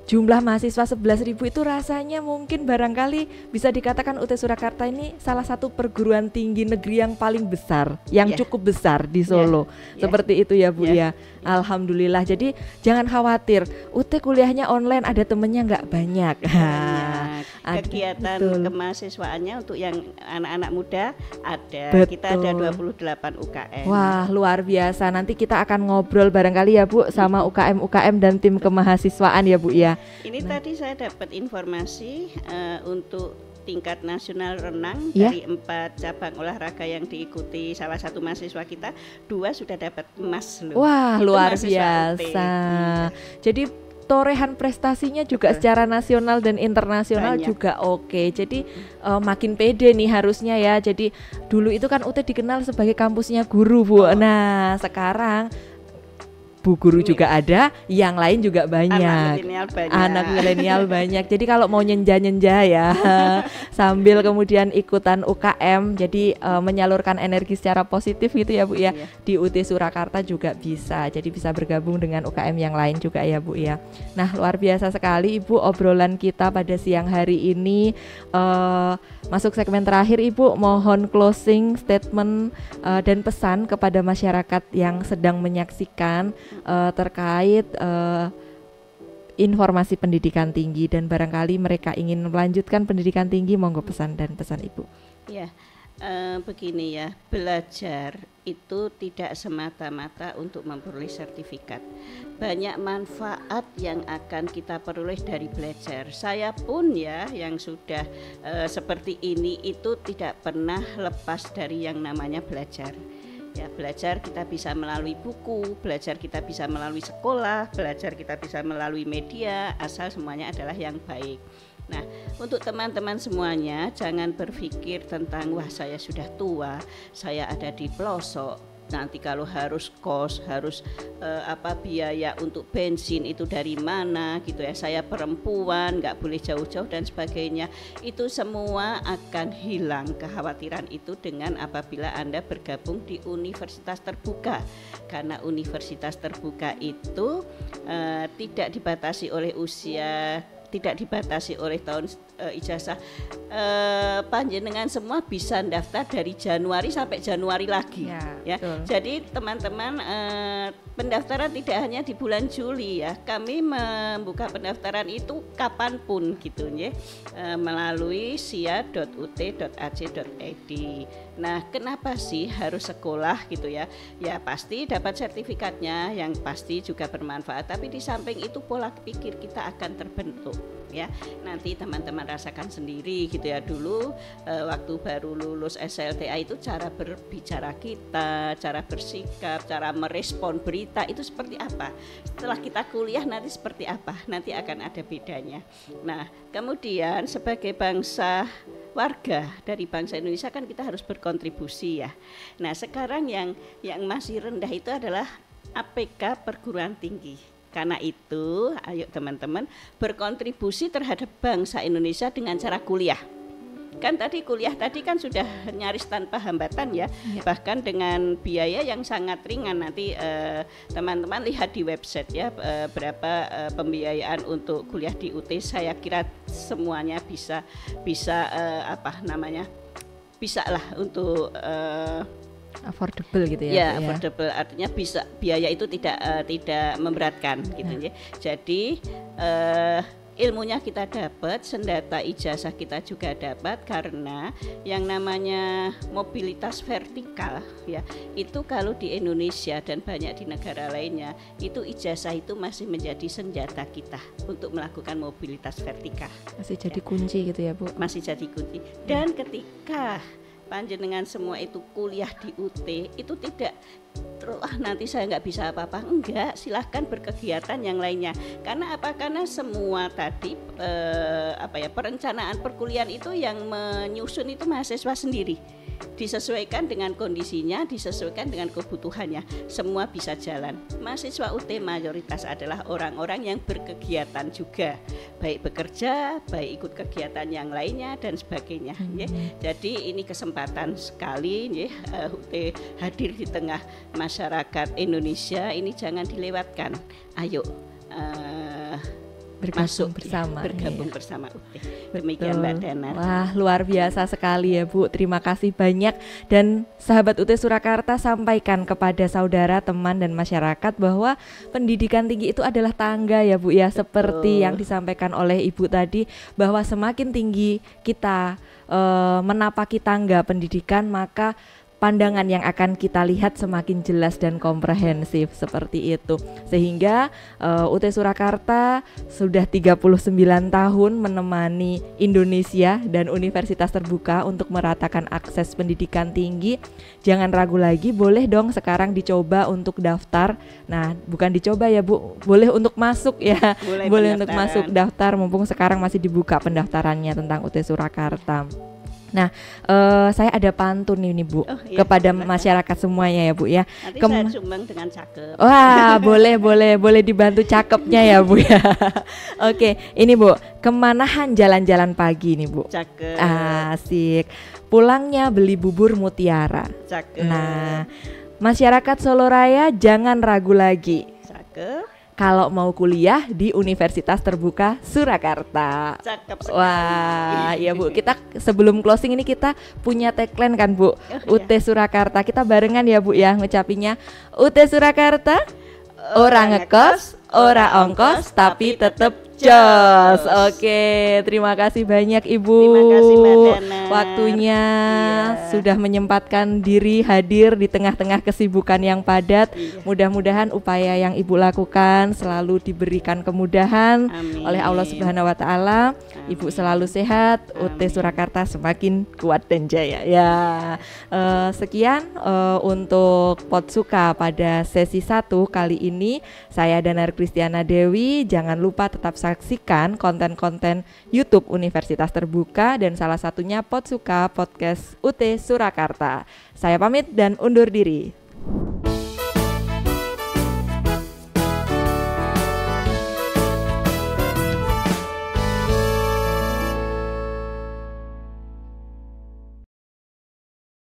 jumlah mahasiswa 11.000 itu rasanya mungkin barangkali bisa dikatakan UT Surakarta ini salah satu perguruan tinggi negeri yang paling besar, yang cukup besar di Solo. Seperti itu ya Bu ya. Alhamdulillah. Jadi jangan khawatir, UT kuliahnya online, ada temennya nggak banyak. Kegiatan kemahasiswaannya untuk yang anak-anak muda ada. Betul. Kita ada 28 UKM. Wah, luar biasa. Nanti kita akan ngobrol barangkali ya Bu sama UKM-UKM dan tim kemahasiswaan ya Bu ya. Ini tadi saya dapat informasi untuk tingkat nasional renang dari 4 cabang olahraga yang diikuti salah satu mahasiswa kita, 2 sudah dapat emas loh. Wah, luar biasa. Jadi torehan prestasinya juga secara nasional dan internasional juga oke. Jadi makin pede nih harusnya ya. Jadi dulu itu kan UT dikenal sebagai kampusnya guru Bu. Nah, sekarang Bu guru juga ada, yang lain juga banyak. Anak milenial banyak. Jadi kalau mau nyenja-nyenja ya sambil kemudian ikutan UKM, jadi menyalurkan energi secara positif gitu ya Bu ya. Di UT Surakarta juga bisa. Jadi bisa bergabung dengan UKM yang lain juga ya Bu ya. Nah, luar biasa sekali Ibu obrolan kita pada siang hari ini. Masuk segmen terakhir Ibu, mohon closing statement dan pesan kepada masyarakat yang sedang menyaksikan terkait informasi pendidikan tinggi dan barangkali mereka ingin melanjutkan pendidikan tinggi, monggo pesan Ibu. Ya, begini ya, belajar itu tidak semata-mata untuk memperoleh sertifikat. Banyak manfaat yang akan kita peroleh dari belajar. Saya pun ya yang sudah seperti ini itu tidak pernah lepas dari yang namanya belajar. Ya, belajar kita bisa melalui buku, belajar kita bisa melalui sekolah, belajar kita bisa melalui media, asal semuanya adalah yang baik. Nah, untuk teman-teman semuanya jangan berpikir tentang wah saya sudah tua, saya ada di pelosok. Nanti kalau harus kos, harus biaya untuk bensin itu dari mana gitu ya. Saya perempuan, nggak boleh jauh-jauh dan sebagainya. Itu semua akan hilang kekhawatiran itu dengan apabila Anda bergabung di universitas terbuka. Karena universitas terbuka itu tidak dibatasi oleh usia, tidak dibatasi oleh tahun ijazah. Panjenengan semua bisa daftar dari Januari sampai Januari lagi ya. Jadi teman-teman, pendaftaran tidak hanya di bulan Juli ya. Kami membuka pendaftaran itu kapanpun gitu ya, melalui sia.ut.ac.id. Nah, kenapa sih harus sekolah gitu ya? Ya pasti dapat sertifikatnya yang pasti juga bermanfaat, tapi di samping itu pola pikir kita akan terbentuk ya. Nanti teman-teman rasakan sendiri gitu ya. Dulu waktu baru lulus SLTA itu cara berbicara kita, cara bersikap, cara merespon berita itu seperti apa. Setelah kita kuliah nanti seperti apa, nanti akan ada bedanya. Nah, kemudian sebagai bangsa warga dari bangsa Indonesia kan kita harus berkontribusi ya. Nah, sekarang yang masih rendah itu adalah APK perguruan tinggi. Karena itu, ayo teman-teman berkontribusi terhadap bangsa Indonesia dengan cara kuliah. Kan tadi kuliah tadi kan sudah nyaris tanpa hambatan ya, bahkan dengan biaya yang sangat ringan. Nanti teman-teman lihat di website ya, berapa pembiayaan untuk kuliah di UT. Saya kira semuanya bisa bisa lah untuk affordable gitu ya. Ya, affordable artinya bisa, biaya itu tidak memberatkan gitu ya. Jadi ilmunya kita dapat, sendata ijazah kita juga dapat, karena yang namanya mobilitas vertikal ya, itu kalau di Indonesia dan banyak di negara lainnya itu ijazah itu masih menjadi senjata kita untuk melakukan mobilitas vertikal. Masih jadi kunci gitu ya, Bu. Masih jadi kunci. Dan ketika panjenengan semua itu kuliah di UT itu tidak nanti saya nggak bisa apa-apa, enggak, silahkan berkegiatan yang lainnya. Karena apa? Karena semua tadi perencanaan perkuliahan itu yang menyusun itu mahasiswa sendiri, disesuaikan dengan kondisinya, disesuaikan dengan kebutuhannya, semua bisa jalan. Mahasiswa UT mayoritas adalah orang-orang yang berkegiatan juga, baik bekerja, baik ikut kegiatan yang lainnya dan sebagainya. Jadi ini kesempatan sekali UT hadir di tengah masyarakat Indonesia, ini jangan dilewatkan. Ayo bergabung bersama UT. Demikian Mbak Dana. Wah, luar biasa sekali ya Bu. Terima kasih banyak. Dan sahabat UT Surakarta, sampaikan kepada saudara, teman dan masyarakat bahwa pendidikan tinggi itu adalah tangga ya Bu ya. Seperti yang disampaikan oleh Ibu tadi, bahwa semakin tinggi kita menapaki tangga pendidikan, maka pandangan yang akan kita lihat semakin jelas dan komprehensif, seperti itu. Sehingga UT Surakarta sudah 39 tahun menemani Indonesia dan universitas terbuka untuk meratakan akses pendidikan tinggi. Jangan ragu lagi, boleh dong sekarang dicoba untuk daftar. Nah, bukan dicoba ya Bu, boleh untuk masuk ya. Boleh untuk masuk daftar, mumpung sekarang masih dibuka pendaftarannya tentang UT Surakarta. Nah, saya ada pantun ini Bu, kepada masyarakat semuanya ya Bu ya. Nanti saya sumbang dengan cakep. Wah, boleh dibantu cakepnya ya Bu ya. Oke, ini Bu, kemanahan jalan-jalan pagi nih Bu. Cakep. Asik. Pulangnya beli bubur mutiara. Cakep. Nah, masyarakat Solo Raya jangan ragu lagi. Cakep. Kalau mau kuliah di Universitas Terbuka Surakarta. Cakep sekali. Wah, ya Bu, kita sebelum closing ini kita punya tagline kan Bu, UT Surakarta. Kita barengan ya Bu ya ngucapinnya. UT Surakarta, orang ngekos, ora ongkos, tapi tetep jos. Oke, terima kasih banyak Ibu. Terima kasih Mbak Dana. Waktunya sudah menyempatkan diri hadir di tengah-tengah kesibukan yang padat. Mudah-mudahan upaya yang Ibu lakukan selalu diberikan kemudahan oleh Allah Subhanahu wa taala. Ibu selalu sehat, UT Surakarta semakin kuat dan jaya. Ya, sekian untuk Potsuka pada sesi 1 kali ini. Saya Danar Kristiana Dewi. Jangan lupa tetap saksikan konten-konten YouTube Universitas Terbuka dan salah satunya Potsuka Podcast UT Surakarta. Saya pamit dan undur diri.